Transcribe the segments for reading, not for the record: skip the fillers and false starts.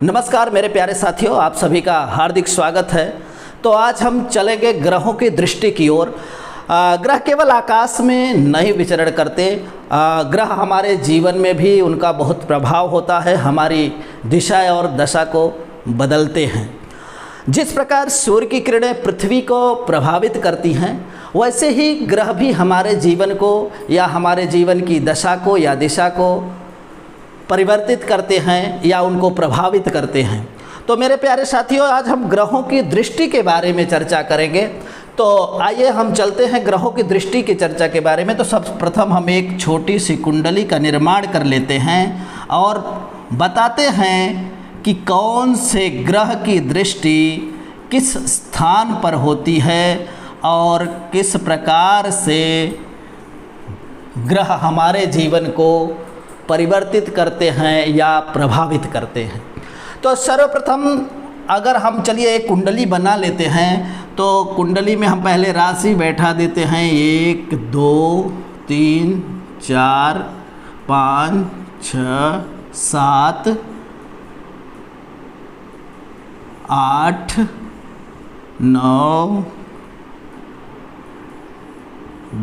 नमस्कार मेरे प्यारे साथियों, आप सभी का हार्दिक स्वागत है। तो आज हम चलेंगे ग्रहों की दृष्टि की ओर। ग्रह केवल आकाश में नहीं विचरण करते, ग्रह हमारे जीवन में भी उनका बहुत प्रभाव होता है, हमारी दिशा और दशा को बदलते हैं। जिस प्रकार सूर्य की किरणें पृथ्वी को प्रभावित करती हैं, वैसे ही ग्रह भी हमारे जीवन को या हमारे जीवन की दशा को या दिशा को परिवर्तित करते हैं या उनको प्रभावित करते हैं। तो मेरे प्यारे साथियों, आज हम ग्रहों की दृष्टि के बारे में चर्चा करेंगे। तो आइए हम चलते हैं ग्रहों की दृष्टि की चर्चा के बारे में। तो सर्वप्रथम हम एक छोटी सी कुंडली का निर्माण कर लेते हैं और बताते हैं कि कौन से ग्रह की दृष्टि किस स्थान पर होती है और किस प्रकार से ग्रह हमारे जीवन को परिवर्तित करते हैं या प्रभावित करते हैं। तो सर्वप्रथम अगर हम चलिए एक कुंडली बना लेते हैं, तो कुंडली में हम पहले राशि बैठा देते हैं 1 2 3 4 5 6 7 8 9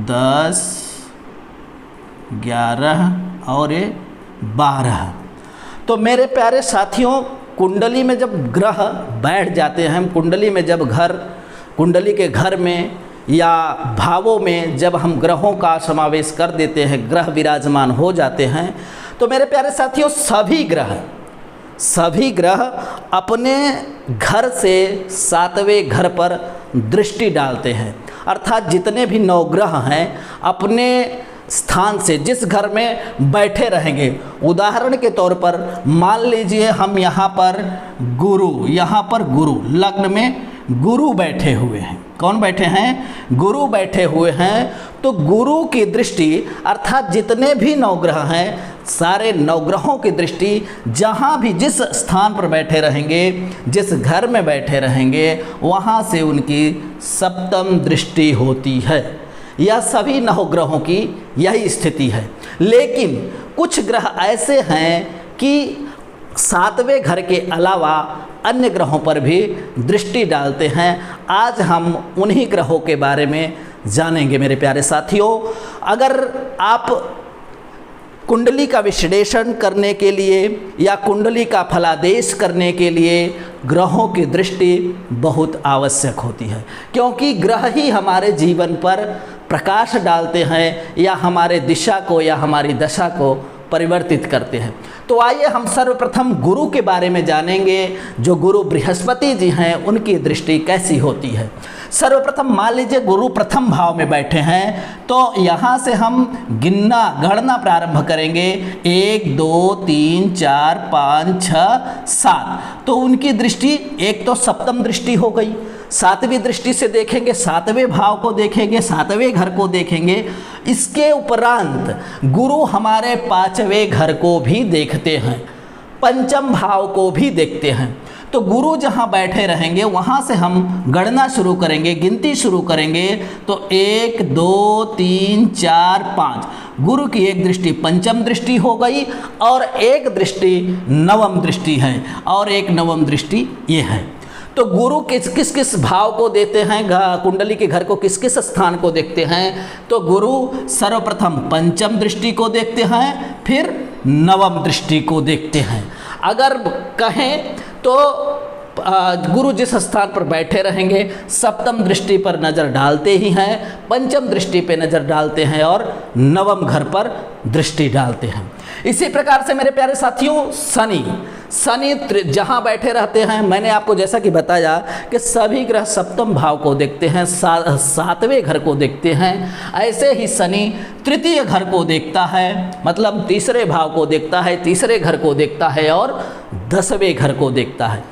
10 11 और ये 12। तो मेरे प्यारे साथियों, कुंडली में जब ग्रह बैठ जाते हैं, हम कुंडली में जब कुंडली के घर में या भावों में जब हम ग्रहों का समावेश कर देते हैं, ग्रह विराजमान हो जाते हैं, तो मेरे प्यारे साथियों सभी ग्रह अपने घर से 7वें घर पर दृष्टि डालते हैं। अर्थात जितने भी 9 ग्रह हैं अपने स्थान से जिस घर में बैठे रहेंगे, उदाहरण के तौर पर मान लीजिए हम यहाँ पर गुरु लग्न में गुरु बैठे हुए हैं। कौन बैठे हैं? गुरु बैठे हुए हैं। तो गुरु की दृष्टि अर्थात जितने भी 9 ग्रह हैं, सारे 9 ग्रहों की दृष्टि जहाँ भी जिस स्थान पर बैठे रहेंगे, जिस घर में बैठे रहेंगे, वहाँ से उनकी 7वीं दृष्टि होती है। यह सभी 9 ग्रहों की यही स्थिति है। लेकिन कुछ ग्रह ऐसे हैं कि 7वें घर के अलावा अन्य ग्रहों पर भी दृष्टि डालते हैं। आज हम उन्हीं ग्रहों के बारे में जानेंगे मेरे प्यारे साथियों। अगर आप कुंडली का विश्लेषण करने के लिए या कुंडली का फलादेश करने के लिए ग्रहों की दृष्टि बहुत आवश्यक होती है, क्योंकि ग्रह ही हमारे जीवन पर प्रकाश डालते हैं या हमारे दिशा को या हमारी दशा को परिवर्तित करते हैं। तो आइए हम सर्वप्रथम गुरु के बारे में जानेंगे। जो गुरु बृहस्पति जी हैं, उनकी दृष्टि कैसी होती है। सर्वप्रथम मान लीजिए गुरु प्रथम भाव में बैठे हैं, तो यहाँ से हम गणना प्रारंभ करेंगे 1 2 3 4 5 6 7। तो उनकी दृष्टि एक तो 7वीं दृष्टि हो गई। 7वीं दृष्टि से देखेंगे, 7वें भाव को देखेंगे, 7वें घर को देखेंगे। इसके उपरांत गुरु हमारे 5वें घर को भी देखते हैं, 5म भाव को भी देखते हैं। तो गुरु जहाँ बैठे रहेंगे वहाँ से हम गणना शुरू करेंगे, गिनती शुरू करेंगे। तो 1 2 3 4 5 गुरु की एक दृष्टि 5वीं दृष्टि हो गई और एक दृष्टि 9वीं दृष्टि है और एक 9वीं दृष्टि ये है। तो गुरु किस किस भाव को देते हैं, कुंडली के घर को किस किस स्थान को देखते हैं। तो गुरु सर्वप्रथम 5वीं दृष्टि को देखते हैं, फिर 9वीं दृष्टि को देखते हैं। अगर कहें तो गुरु जिस स्थान पर बैठे रहेंगे 7वीं दृष्टि पर नज़र डालते ही हैं, 5वीं दृष्टि पे नज़र डालते हैं और 9वीं घर पर दृष्टि डालते हैं। इसी प्रकार से मेरे प्यारे साथियों शनि जहाँ बैठे रहते हैं, मैंने आपको जैसा कि बताया कि सभी ग्रह 7वें भाव को देखते हैं, 7वें घर को देखते हैं। ऐसे ही शनि 3य घर को देखता है, मतलब 3रे भाव को देखता है, 3रे घर को देखता है और 10वें घर को देखता है।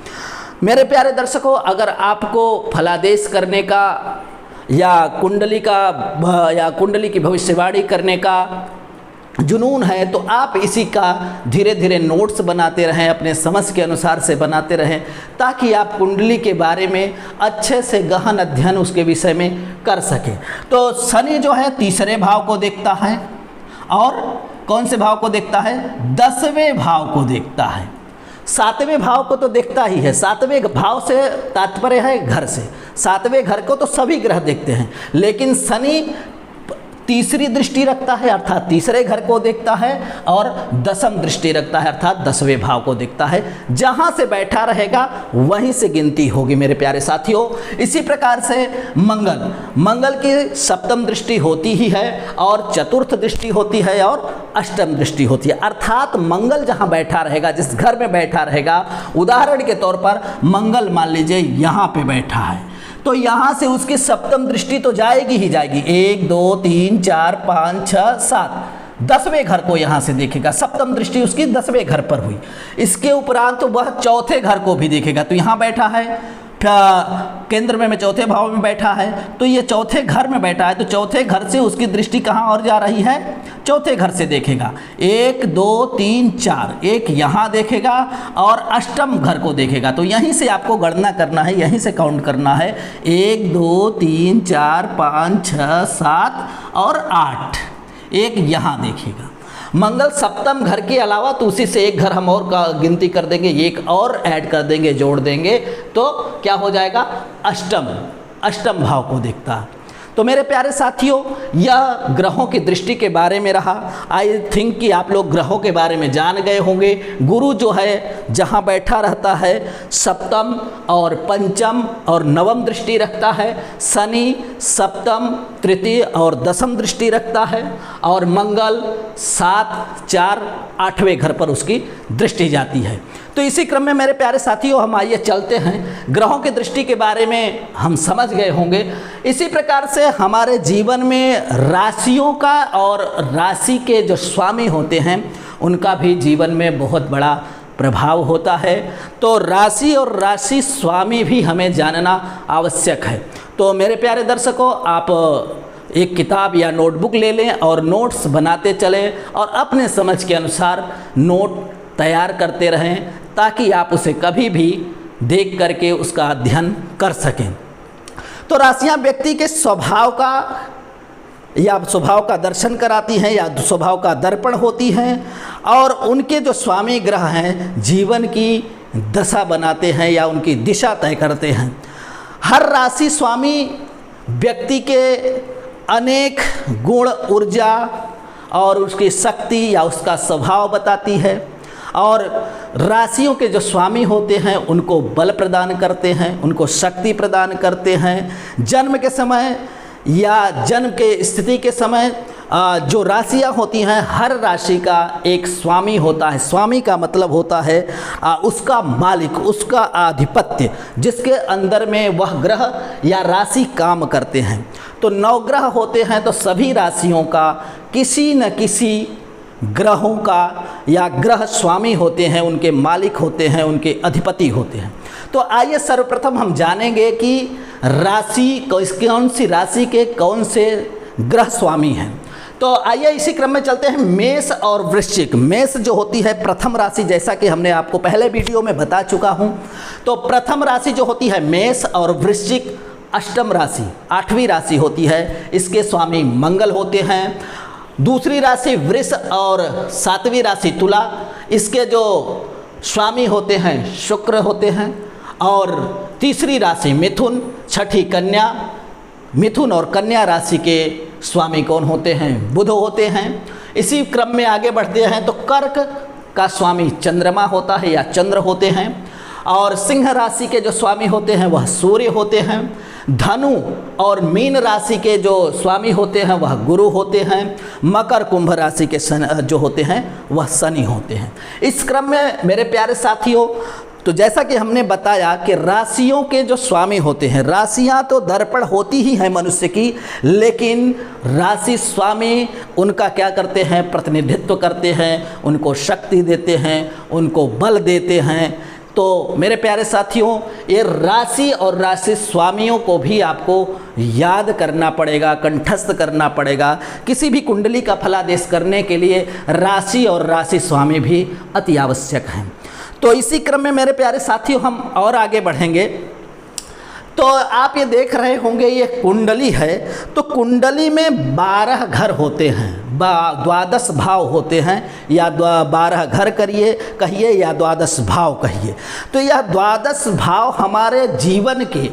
मेरे प्यारे दर्शकों, अगर आपको फलादेश करने का या कुंडली की भविष्यवाणी करने का जुनून है, तो आप इसी का धीरे धीरे नोट्स बनाते रहें, अपने समझ के अनुसार से बनाते रहें, ताकि आप कुंडली के बारे में अच्छे से गहन अध्ययन उसके विषय में कर सकें। तो शनि जो है 3रे भाव को देखता है और कौन से भाव को देखता है? 10वें भाव को देखता है। सातवें भाव को तो देखता ही है। सातवें भाव से तात्पर्य है घर से। सातवें घर को तो सभी ग्रह देखते हैं, लेकिन शनि तीसरी दृष्टि रखता है अर्थात तीसरे घर को देखता है, और दसम दृष्टि रखता है अर्थात 10वें भाव को देखता है। जहाँ से बैठा रहेगा वहीं से गिनती होगी मेरे प्यारे साथियों। इसी प्रकार से मंगल की सप्तम दृष्टि होती ही है, और चतुर्थ दृष्टि होती है, और अष्टम दृष्टि होती है। अर्थात मंगल जहाँ बैठा रहेगा, जिस घर में बैठा रहेगा, उदाहरण के तौर पर मंगल मान लीजिए यहाँ पे बैठा है, तो यहाँ से उसकी सप्तम दृष्टि तो जाएगी ही जाएगी। 1 2 3 4 5 6 7 10वें घर को यहाँ से देखेगा। सप्तम दृष्टि उसकी 10वें घर पर हुई। इसके उपरांत तो वह चौथे घर को भी देखेगा। तो यहाँ बैठा है केंद्र में चौथे भाव में बैठा है, तो ये चौथे घर में बैठा है, तो चौथे घर से उसकी दृष्टि कहाँ और जा रही है? चौथे घर से देखेगा। 1 2 3 4 एक यहाँ देखेगा और अष्टम घर को देखेगा। तो यहीं से आपको गणना करना है, यहीं से काउंट करना है। 1 2 3 4 5 6 7 और 8 एक यहाँ देखेगा। मंगल सप्तम घर के अलावा तो उसी से एक घर हम और का गिनती कर देंगे, एक और ऐड कर देंगे, जोड़ देंगे, तो क्या हो जाएगा? अष्टम भाव को देखता है। तो मेरे प्यारे साथियों, यह ग्रहों की दृष्टि के बारे में रहा। आई थिंक कि आप लोग ग्रहों के बारे में जान गए होंगे। गुरु जो है जहाँ बैठा रहता है सप्तम और पंचम और नवम दृष्टि रखता है। शनि सप्तम तृतीय और दसम दृष्टि रखता है, और मंगल 7 4 8वें घर पर उसकी दृष्टि जाती है। तो इसी क्रम में मेरे प्यारे साथियों, हम आइए चलते हैं। ग्रहों की दृष्टि के बारे में हम समझ गए होंगे। इसी प्रकार से हमारे जीवन में राशियों का और राशि के जो स्वामी होते हैं उनका भी जीवन में बहुत बड़ा प्रभाव होता है। तो राशि और राशि स्वामी भी हमें जानना आवश्यक है। तो मेरे प्यारे दर्शकों, आप एक किताब या नोटबुक ले लें और नोट्स बनाते चलें और अपने समझ के अनुसार नोट तैयार करते रहें, ताकि आप उसे कभी भी देख करके उसका अध्ययन कर सकें। तो राशियां व्यक्ति के स्वभाव का दर्शन कराती हैं या स्वभाव का दर्पण होती हैं, और उनके जो स्वामी ग्रह हैं जीवन की दशा बनाते हैं या उनकी दिशा तय करते हैं। हर राशि स्वामी व्यक्ति के अनेक गुण, ऊर्जा और उसकी शक्ति या उसका स्वभाव बताती है, और राशियों के जो स्वामी होते हैं उनको बल प्रदान करते हैं, उनको शक्ति प्रदान करते हैं। जन्म के समय या जन्म के स्थिति के समय जो राशियां होती हैं, हर राशि का एक स्वामी होता है। स्वामी का मतलब होता है उसका मालिक, उसका आधिपत्य, जिसके अंदर में वह ग्रह या राशि काम करते हैं। तो 9 ग्रह होते हैं, तो सभी राशियों का किसी न किसी ग्रहों का या ग्रह स्वामी होते हैं, उनके मालिक होते हैं, उनके अधिपति होते हैं। तो आइए सर्वप्रथम हम जानेंगे कि राशि कौन सी राशि के कौन से ग्रह स्वामी हैं। तो आइए इसी क्रम में चलते हैं। मेष और वृश्चिक। मेष जो होती है प्रथम राशि, जैसा कि हमने आपको पहले वीडियो में बता चुका हूं। तो प्रथम राशि जो होती है मेष, और वृश्चिक अष्टम राशि 8वीं राशि होती है। इसके स्वामी मंगल होते हैं। दूसरी राशि वृष और 7वीं राशि तुला, इसके जो स्वामी होते हैं शुक्र होते हैं। और तीसरी राशि मिथुन, छठी कन्या। मिथुन और कन्या राशि के स्वामी कौन होते हैं? बुध होते हैं। इसी क्रम में आगे बढ़ते हैं तो कर्क का स्वामी चंद्रमा होता है या चंद्र होते हैं। और सिंह राशि के जो स्वामी होते हैं वह सूर्य होते हैं। धनु और मीन राशि के जो स्वामी होते हैं वह गुरु होते हैं। मकर कुंभ राशि के जो होते हैं वह शनि होते हैं। इस क्रम में मेरे प्यारे साथियों, तो जैसा कि हमने बताया कि राशियों के जो स्वामी होते हैं, राशियां तो दर्पण होती ही हैं मनुष्य की, लेकिन राशि स्वामी उनका क्या करते हैं? प्रतिनिधित्व करते हैं, उनको शक्ति देते हैं, उनको बल देते हैं। तो मेरे प्यारे साथियों, ये राशि और राशि स्वामियों को भी आपको याद करना पड़ेगा, कंठस्थ करना पड़ेगा। किसी भी कुंडली का फलादेश करने के लिए राशि और राशि स्वामी भी अति आवश्यक हैं। तो इसी क्रम में मेरे प्यारे साथियों, हम और आगे बढ़ेंगे तो आप ये देख रहे होंगे ये कुंडली है, तो कुंडली में 12 घर होते हैं, 12 भाव होते हैं, या 12 घर कहिए या 12 भाव कहिए। तो यह 12 भाव हमारे जीवन के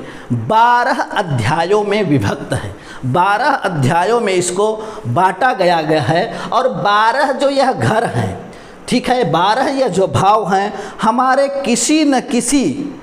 12 अध्यायों में विभक्त है, 12 अध्यायों में इसको बांटा गया है। और 12 जो यह घर हैं, ठीक है, 12 यह जो भाव हैं हमारे किसी न किसी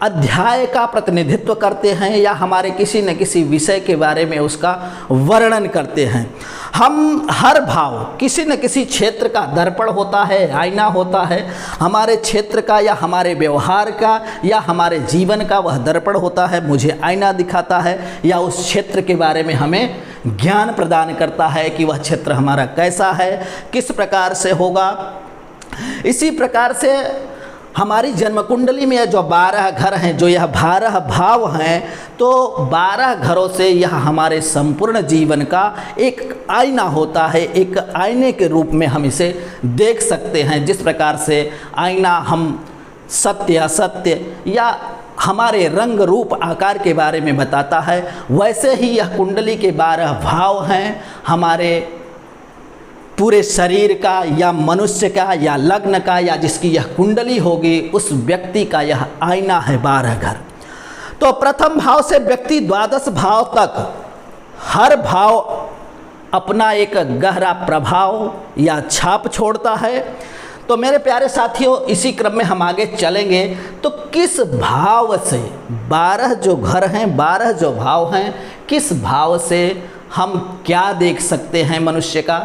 अध्याय का प्रतिनिधित्व करते हैं, या हमारे किसी न किसी विषय के बारे में उसका वर्णन करते हैं। हम हर भाव किसी न किसी क्षेत्र का दर्पण होता है, आईना होता है, हमारे क्षेत्र का या हमारे व्यवहार का या हमारे जीवन का वह दर्पण होता है, मुझे आईना दिखाता है या उस क्षेत्र के बारे में हमें ज्ञान प्रदान करता है कि वह क्षेत्र हमारा कैसा है, किस प्रकार से होगा। इसी प्रकार से हमारी जन्म कुंडली में जो 12 घर हैं, जो यह 12 भाव हैं, तो 12 घरों से यह हमारे संपूर्ण जीवन का एक आईना होता है। एक आईने के रूप में हम इसे देख सकते हैं। जिस प्रकार से आईना हम सत्य असत्य या हमारे रंग रूप आकार के बारे में बताता है, वैसे ही यह कुंडली के 12 भाव हैं हमारे पूरे शरीर का या मनुष्य का या लग्न का या जिसकी यह कुंडली होगी उस व्यक्ति का यह आईना है 12 घर। तो प्रथम भाव से व्यक्ति 12 भाव तक हर भाव अपना एक गहरा प्रभाव या छाप छोड़ता है। तो मेरे प्यारे साथियों, इसी क्रम में हम आगे चलेंगे। तो किस भाव से 12 जो घर हैं, 12 जो भाव हैं, किस भाव से हम क्या देख सकते हैं मनुष्य का।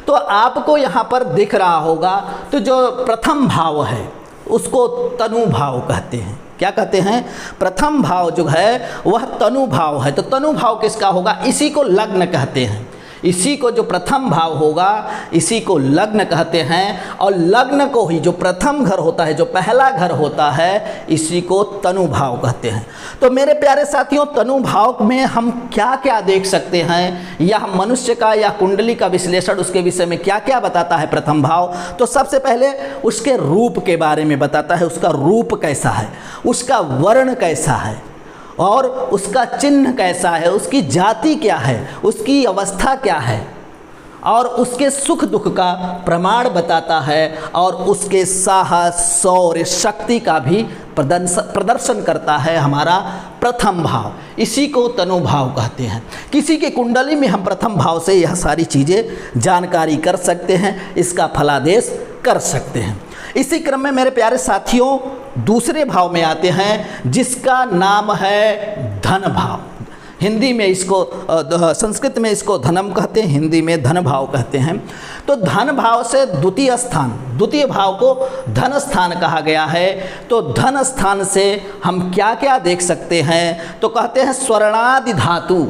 तो आपको यहाँ पर दिख रहा होगा, तो जो प्रथम भाव है उसको तनु भाव कहते हैं। क्या कहते हैं? प्रथम भाव जो है वह तनु भाव है। तो तनु भाव किसका होगा? इसी को लग्न कहते हैं। इसी को जो प्रथम भाव होगा इसी को लग्न कहते हैं। और लग्न को ही जो प्रथम घर होता है, जो पहला घर होता है, इसी को तनु भाव कहते हैं। तो मेरे प्यारे साथियों, तनु भाव में हम क्या क्या देख सकते हैं, या मनुष्य का या कुंडली का विश्लेषण उसके विषय में क्या क्या बताता है प्रथम भाव। तो सबसे पहले उसके रूप के बारे में बताता है। उसका रूप कैसा है, उसका वर्ण कैसा है, और उसका चिन्ह कैसा है, उसकी जाति क्या है, उसकी अवस्था क्या है, और उसके सुख दुख का प्रमाण बताता है, और उसके साहस शौर्य शक्ति का भी प्रदर्शन करता है हमारा प्रथम भाव। इसी को तनु भाव कहते हैं। किसी के कुंडली में हम प्रथम भाव से यह सारी चीज़ें जानकारी कर सकते हैं, इसका फलादेश कर सकते हैं। इसी क्रम में मेरे प्यारे साथियों, दूसरे भाव में आते हैं जिसका नाम है धन भाव। हिंदी में इसको संस्कृत में इसको धनम कहते हैं, हिंदी में धन भाव कहते हैं। तो धन भाव से द्वितीय स्थान, द्वितीय भाव को धन स्थान कहा गया है। तो धन स्थान से हम क्या क्या देख सकते हैं? तो कहते हैं स्वर्णादि धातु।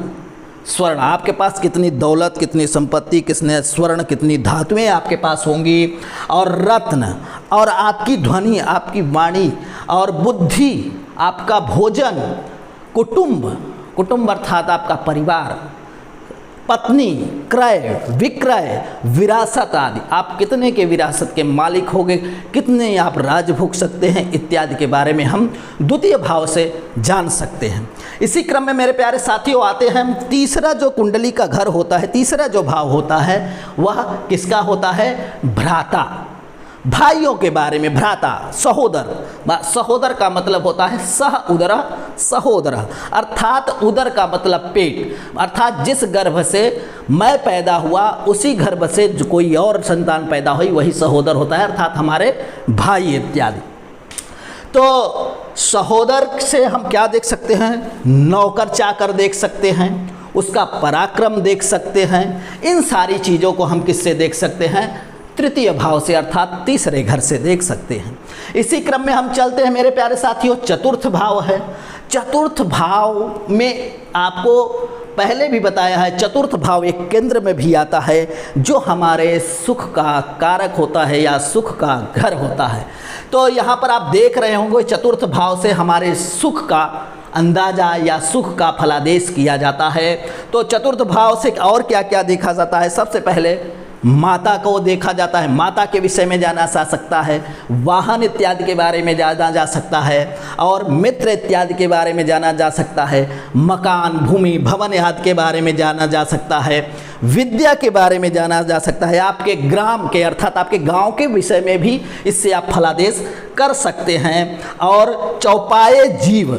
स्वर्ण, आपके पास कितनी दौलत, कितनी संपत्ति, कितने स्वर्ण, कितनी धातुएं आपके पास होंगी, और रत्न, और आपकी ध्वनि, आपकी वाणी, और बुद्धि, आपका भोजन, कुटुंब, कुटुंब अर्थात आपका परिवार, पत्नी, क्रय विक्रय, विरासत आदि। आप कितने के विरासत के मालिक होंगे, कितने आप राज भोग सकते हैं, इत्यादि के बारे में हम द्वितीय भाव से जान सकते हैं। इसी क्रम में मेरे प्यारे साथियों आते हैं तीसरा जो कुंडली का घर होता है, तीसरा जो भाव होता है वह किसका होता है? भ्राता, भाइयों के बारे में। भ्राता सहोदर, सहोदर का मतलब होता है सह उदर, सहोदर अर्थात उदर का मतलब पेट, अर्थात जिस गर्भ से मैं पैदा हुआ उसी गर्भ से जो कोई और संतान पैदा हुई वही सहोदर होता है, अर्थात हमारे भाई इत्यादि। तो सहोदर से हम क्या देख सकते हैं? नौकर चाकर देख सकते हैं, उसका पराक्रम देख सकते हैं। इन सारी चीज़ों को हम किससे देख सकते हैं? तृतीय भाव से, अर्थात तीसरे घर से देख सकते हैं। इसी क्रम में हम चलते हैं मेरे प्यारे साथियों, चतुर्थ भाव है। चतुर्थ भाव में आपको पहले भी बताया है, चतुर्थ भाव एक केंद्र में भी आता है जो हमारे सुख का कारक होता है या सुख का घर होता है। तो यहाँ पर आप देख रहे होंगे चतुर्थ भाव से हमारे सुख का अंदाजा या सुख का फलादेश किया जाता है। तो चतुर्थ भाव से और क्या क्या देखा जाता है? सबसे पहले माता को देखा जाता है, माता के विषय में जाना जा सकता है, वाहन इत्यादि के बारे में जाना जा सकता है, और मित्र इत्यादि के बारे में जाना जा सकता है, मकान, भूमि, भवन आदि के बारे में जाना जा सकता है, विद्या के बारे में जाना जा सकता है, आपके ग्राम के अर्थात आपके गांव के विषय में भी इससे आप फलादेश कर सकते हैं। और चौपाए जीव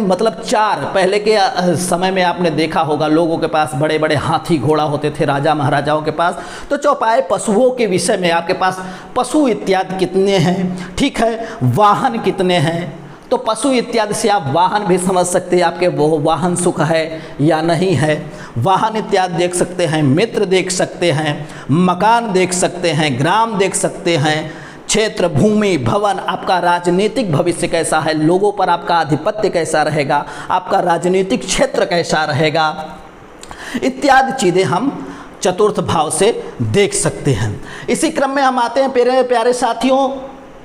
मतलब चार, पहले के समय में आपने देखा होगा लोगों के पास बड़े बड़े हाथी घोड़ा होते थे, राजा महाराजाओं के पास, तो चौपाए पशुओं के विषय में आपके पास पशु इत्यादि कितने हैं, ठीक है, वाहन कितने हैं, तो पशु इत्यादि से आप वाहन भी समझ सकते हैं, आपके वो वाहन सुख है या नहीं है, वाहन इत्यादि देख सकते हैं, मित्र देख सकते हैं, मकान देख सकते हैं, ग्राम देख सकते हैं, क्षेत्र, भूमि, भवन, आपका राजनीतिक भविष्य कैसा है, लोगों पर आपका आधिपत्य कैसा रहेगा, आपका राजनीतिक क्षेत्र कैसा रहेगा, इत्यादि चीज़ें हम चतुर्थ भाव से देख सकते हैं। इसी क्रम में हम आते हैं मेरे प्यारे साथियों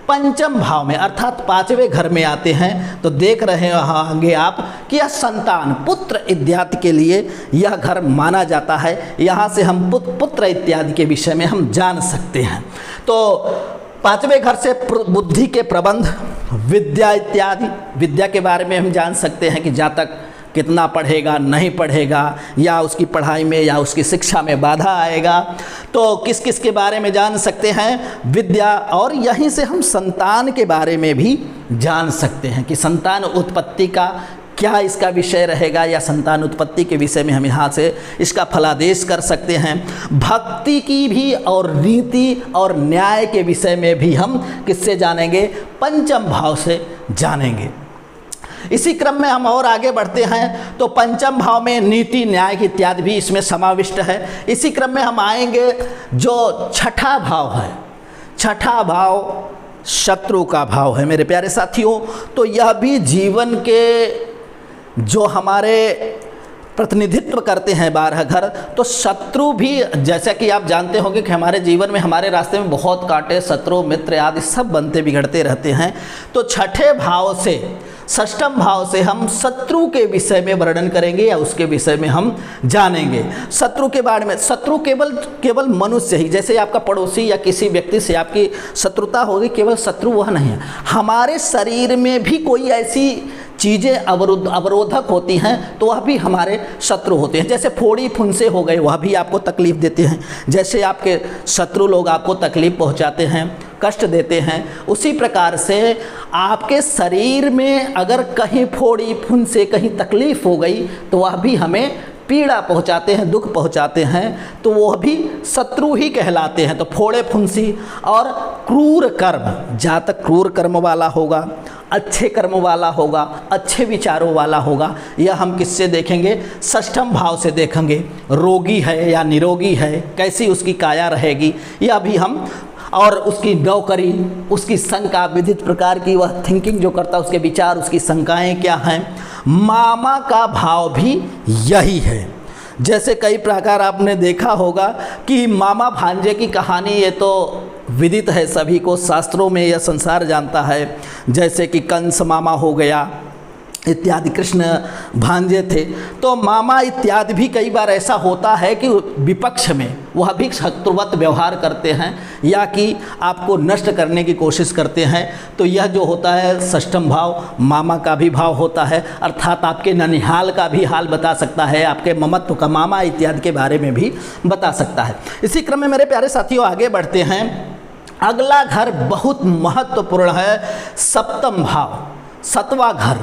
पंचम भाव में, अर्थात पांचवें घर में आते हैं। तो देख रहे होंगे आप कि यह संतान, पुत्र इत्यादि के लिए यह घर माना जाता है। यहाँ से हम पुत्र इत्यादि के विषय में हम जान सकते हैं। तो पांचवें घर से बुद्धि के प्रबंध, विद्या इत्यादि, विद्या के बारे में हम जान सकते हैं कि जातक कितना पढ़ेगा, नहीं पढ़ेगा, या उसकी पढ़ाई में या उसकी शिक्षा में बाधा आएगा, तो किस किस के बारे में जान सकते हैं विद्या। और यहीं से हम संतान के बारे में भी जान सकते हैं कि संतान उत्पत्ति का क्या इसका विषय रहेगा, या संतान उत्पत्ति के विषय में हम यहाँ से इसका फलादेश कर सकते हैं। भक्ति की भी और रीति और न्याय के विषय में भी हम किससे जानेंगे, पंचम भाव से जानेंगे। इसी क्रम में हम और आगे बढ़ते हैं तो पंचम भाव में नीति, न्याय इत्यादि भी इसमें समाविष्ट है। इसी क्रम में हम आएंगे जो छठा भाव है, छठा भाव शत्रु का भाव है मेरे प्यारे साथियों। तो यह भी जीवन के जो हमारे प्रतिनिधित्व करते हैं 12 घर, तो शत्रु भी, जैसा कि आप जानते होंगे कि हमारे जीवन में, हमारे रास्ते में बहुत कांटे, शत्रु, मित्र आदि सब बनते बिगड़ते रहते हैं। तो छठे भाव से, षष्ठम भाव से हम शत्रु के विषय में वर्णन करेंगे या उसके विषय में हम जानेंगे। शत्रु के बारे में, शत्रु केवल मनुष्य ही, जैसे आपका पड़ोसी या किसी व्यक्ति से आपकी शत्रुता होगी, केवल शत्रु वह नहीं है, हमारे शरीर में भी कोई ऐसी चीज़ें अवरोधक होती हैं तो वह भी हमारे शत्रु होते हैं। जैसे फोड़ी फुंसे हो गए, वह भी आपको तकलीफ़ देते हैं। जैसे आपके शत्रु लोग आपको तकलीफ़ पहुंचाते हैं, कष्ट देते हैं, उसी प्रकार से आपके शरीर में अगर कहीं फोड़ी फुंसे, कहीं तकलीफ़ हो गई तो वह भी हमें पीड़ा पहुंचाते हैं, दुख पहुंचाते हैं, तो वह भी शत्रु ही कहलाते हैं। तो फोड़े फुंसी और क्रूर कर्म, जहाँ तक क्रूर कर्म वाला होगा, अच्छे कर्म वाला होगा, अच्छे विचारों वाला होगा, यह हम किससे देखेंगे, षष्ठम भाव से देखेंगे। रोगी है या निरोगी है, कैसी उसकी काया रहेगी, यह भी हम, और उसकी नौकरी, उसकी शंका, विविध प्रकार की वह थिंकिंग जो करता है, उसके विचार, उसकी शंकाएं क्या हैं। मामा का भाव भी यही है। जैसे कई प्रकार आपने देखा होगा कि मामा भांजे की कहानी, ये तो विदित है सभी को, शास्त्रों में यह संसार जानता है। जैसे कि कंस मामा हो गया इत्यादि, कृष्ण भांजे थे। तो मामा इत्यादि भी कई बार ऐसा होता है कि विपक्ष में वह भी शत्रुवत व्यवहार करते हैं या कि आपको नष्ट करने की कोशिश करते हैं। तो यह जो होता है षष्ठम भाव, मामा का भी भाव होता है, अर्थात आपके ननिहाल का भी हाल बता सकता है, आपके ममत्व का, मामा इत्यादि के बारे में भी बता सकता है। इसी क्रम में मेरे प्यारे साथियों आगे बढ़ते हैं। अगला घर बहुत महत्वपूर्ण है, सप्तम भाव, सतवां घर,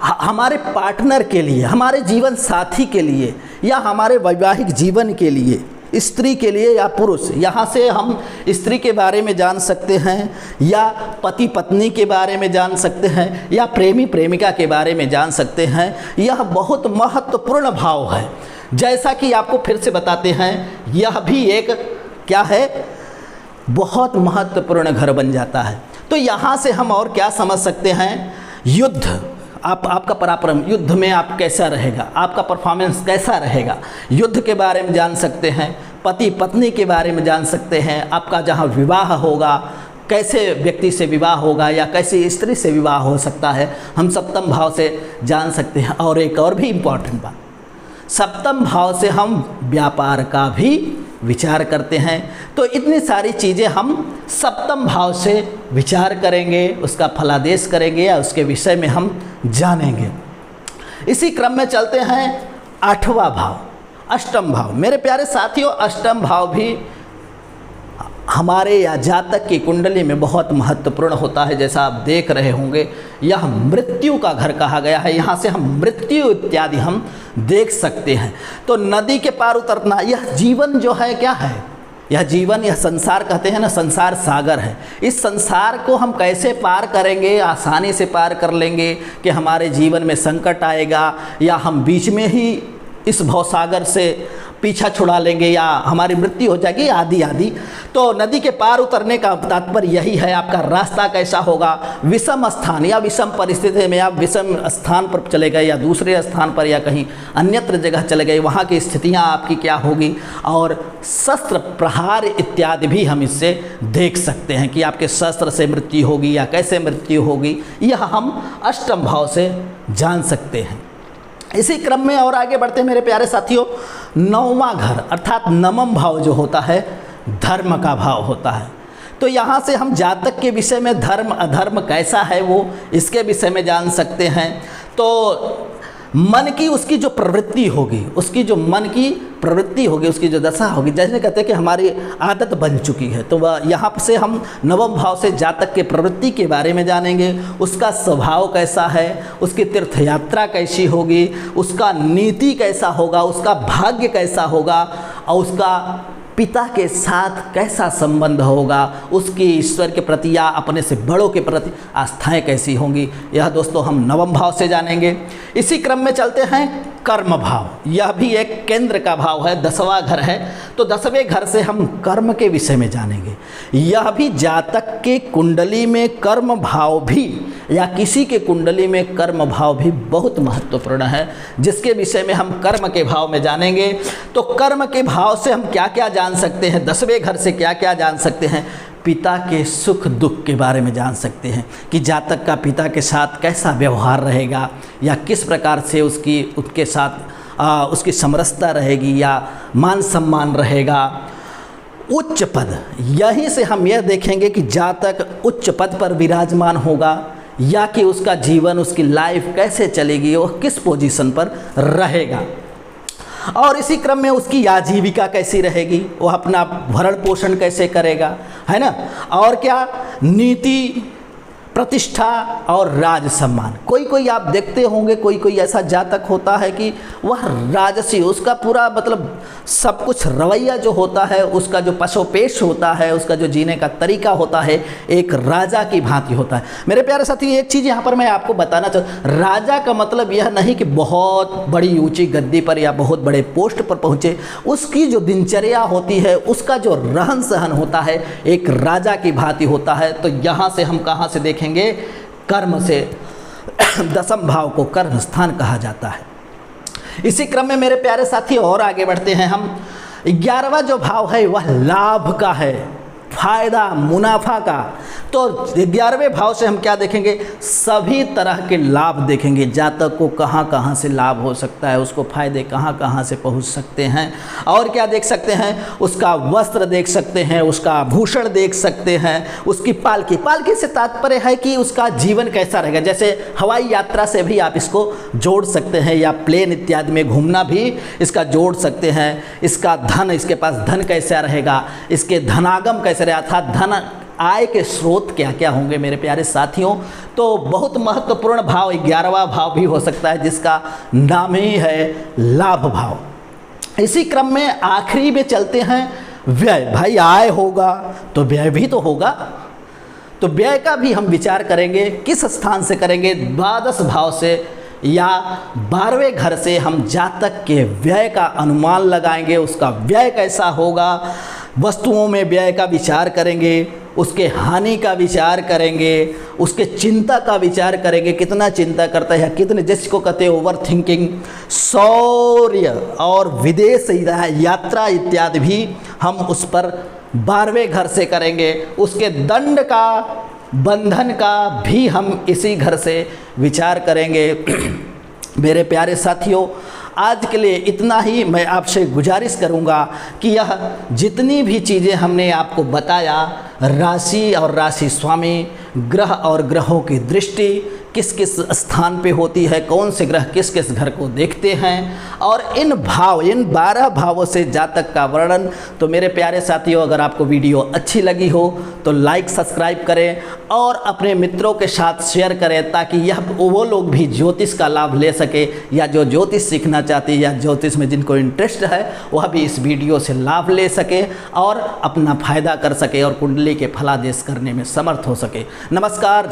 हमारे पार्टनर के लिए, हमारे जीवन साथी के लिए, या हमारे वैवाहिक जीवन के लिए, स्त्री के लिए या पुरुष। यहाँ से हम स्त्री के बारे में जान सकते हैं, या पति पत्नी के बारे में जान सकते हैं, या प्रेमी प्रेमिका के बारे में जान सकते हैं। यह बहुत महत्वपूर्ण भाव है। जैसा कि आपको फिर से बताते हैं, यह भी एक क्या है, बहुत महत्वपूर्ण घर बन जाता है। तो यहाँ से हम और क्या समझ सकते हैं, युद्ध, आपका पराक्रम, युद्ध में आप कैसा रहेगा, आपका परफॉर्मेंस कैसा रहेगा, युद्ध के बारे में जान सकते हैं, पति पत्नी के बारे में जान सकते हैं, आपका जहाँ विवाह होगा, कैसे व्यक्ति से विवाह होगा या कैसी स्त्री से विवाह हो सकता है, हम सप्तम भाव से जान सकते हैं। और एक और भी इम्पॉर्टेंट बात, सप्तम भाव से हम व्यापार का भी विचार करते हैं। तो इतनी सारी चीज़ें हम सप्तम भाव से विचार करेंगे, उसका फलादेश करेंगे या उसके विषय में हम जानेंगे। इसी क्रम में चलते हैं 8वां भाव, अष्टम भाव। मेरे प्यारे साथियों, अष्टम भाव भी हमारे या जातक की कुंडली में बहुत महत्वपूर्ण होता है। जैसा आप देख रहे होंगे, यह मृत्यु का घर कहा गया है। यहाँ से हम मृत्यु इत्यादि हम देख सकते हैं। तो नदी के पार उतरना, यह जीवन जो है क्या है, यह जीवन, यह संसार कहते हैं ना, संसार सागर है। इस संसार को हम कैसे पार करेंगे, आसानी से पार कर लेंगे कि हमारे जीवन में संकट आएगा या हम बीच में ही इस भवसागर से पीछा छुड़ा लेंगे या हमारी मृत्यु हो जाएगी आदि आदि। तो नदी के पार उतरने का तात्पर्य यही है। आपका रास्ता कैसा होगा, विषम स्थान या विषम परिस्थिति में आप विषम स्थान पर चले गए या दूसरे स्थान पर या कहीं अन्यत्र जगह चले गए, वहाँ की स्थितियाँ आपकी क्या होगी, और शस्त्र प्रहार इत्यादि भी हम इससे देख सकते हैं कि आपके शस्त्र से मृत्यु होगी या कैसे मृत्यु होगी, यह हम अष्टम भाव से जान सकते हैं। इसी क्रम में और आगे बढ़ते हैं मेरे प्यारे साथियों, 9वां घर अर्थात नवम भाव जो होता है, धर्म का भाव होता है। तो यहाँ से हम जातक के विषय में धर्म अधर्म कैसा है वो इसके विषय में जान सकते हैं। तो मन की उसकी जो प्रवृत्ति होगी, उसकी जो मन की प्रवृत्ति होगी, उसकी जो दशा होगी, जैसे कहते हैं कि हमारी आदत बन चुकी है, तो वह यहाँ से हम नवम भाव से जातक के प्रवृत्ति के बारे में जानेंगे। उसका स्वभाव कैसा है, उसकी तीर्थ यात्रा कैसी होगी, उसका नीति कैसा होगा, उसका भाग्य कैसा होगा, और उसका पिता के साथ कैसा संबंध होगा, उसकी ईश्वर के प्रति या अपने से बड़ों के प्रति आस्थाएं कैसी होंगी, यह दोस्तों हम नवम भाव से जानेंगे। इसी क्रम में चलते हैं कर्म भाव। यह भी एक केंद्र का भाव है, 10वां घर है। तो 10वें घर से हम कर्म के विषय में जानेंगे। यह भी जातक के कुंडली में कर्म भाव भी या किसी के कुंडली में कर्म भाव भी बहुत महत्वपूर्ण है, जिसके विषय में हम कर्म के भाव में जानेंगे। तो कर्म के भाव से हम क्या क्या जान सकते हैं, 10वें घर से क्या क्या जान सकते हैं, पिता के सुख दुख के बारे में जान सकते हैं कि जातक का पिता के साथ कैसा व्यवहार रहेगा या किस प्रकार से उसके साथ उसकी समरसता रहेगी या मान सम्मान रहेगा। उच्च पद, यहीं से हम यह देखेंगे कि जातक उच्च पद पर विराजमान होगा या कि उसका जीवन, उसकी लाइफ कैसे चलेगी, वह किस पोजीशन पर रहेगा, और इसी क्रम में उसकी आजीविका कैसी रहेगी, वह अपना भरण पोषण कैसे करेगा, है ना, और क्या नीति, प्रतिष्ठा और राज सम्मान। कोई कोई आप देखते होंगे, कोई कोई ऐसा जातक होता है कि वह राजसी, उसका पूरा मतलब सब कुछ रवैया जो होता है, उसका जो पशोपेश होता है, उसका जो जीने का तरीका होता है, एक राजा की भांति होता है। मेरे प्यारे साथी, एक चीज़ यहाँ पर मैं आपको बताना चाहूँ, राजा का मतलब यह नहीं कि बहुत बड़ी ऊंची गद्दी पर या बहुत बड़े पोस्ट पर पहुँचे। उसकी जो दिनचर्या होती है, उसका जो रहन सहन होता है, एक राजा की भांति होता है। तो यहाँ से हम कहाँ से देखें, कर्म से 10वां भाव को कर्म स्थान कहा जाता है। इसी क्रम में मेरे प्यारे साथी और आगे बढ़ते हैं हम। 11वां जो भाव है वह लाभ का है, फायदा मुनाफा का। तो 11वें भाव से हम क्या देखेंगे, सभी तरह के लाभ देखेंगे। जातक को कहाँ कहाँ से लाभ हो सकता है, उसको फायदे कहाँ कहाँ से पहुँच सकते हैं, और क्या देख सकते हैं, उसका वस्त्र देख सकते हैं, उसका आभूषण देख सकते हैं, उसकी पालकी। पालकी से तात्पर्य है कि उसका जीवन कैसा रहेगा। जैसे हवाई यात्रा से भी आप इसको जोड़ सकते हैं या प्लेन इत्यादि में घूमना भी इसका जोड़ सकते हैं। इसका धन, इसके पास धन कैसा रहेगा, इसके धनागम कैसे रहेगा, अर्थात धन आय के स्रोत क्या क्या होंगे मेरे प्यारे साथियों। तो बहुत महत्वपूर्ण भाव 11वां भाव भी हो सकता है, जिसका नाम ही है लाभ भाव। इसी क्रम में आखिरी में चलते हैं व्यय। भाई आय होगा तो व्यय भी तो होगा, तो व्यय का भी हम विचार करेंगे। किस स्थान से करेंगे, 12 भाव से या 12वें घर से हम जातक के व्यय का अनुमान लगाएंगे। उसका व्यय कैसा होगा, वस्तुओं में व्यय का विचार करेंगे, उसके हानि का विचार करेंगे, उसके चिंता का विचार करेंगे, कितना चिंता करता है, कितने, जिसको कहते हैं ओवर थिंकिंग, शौर्य और विदेश यात्रा इत्यादि भी हम उस पर 12वें घर से करेंगे। उसके दंड का, बंधन का भी हम इसी घर से विचार करेंगे। मेरे प्यारे साथियों, आज के लिए इतना ही। मैं आपसे गुजारिश करूंगा कि यह जितनी भी चीज़ें हमने आपको बताया, राशि और राशि स्वामी, ग्रह और ग्रहों की दृष्टि किस किस स्थान पे होती है, कौन से ग्रह किस किस घर को देखते हैं, और इन 12 भावों से जातक का वर्णन। तो मेरे प्यारे साथियों, अगर आपको वीडियो अच्छी लगी हो तो लाइक सब्सक्राइब करें और अपने मित्रों के साथ शेयर करें, ताकि यह वो लोग भी ज्योतिष का लाभ ले सके, या जो ज्योतिष सीखना चाहते हैं या ज्योतिष में जिनको इंटरेस्ट है वह भी इस वीडियो से लाभ ले सके और अपना फायदा कर सके और कुंडली के फलादेश करने में समर्थ हो सके। नमस्कार।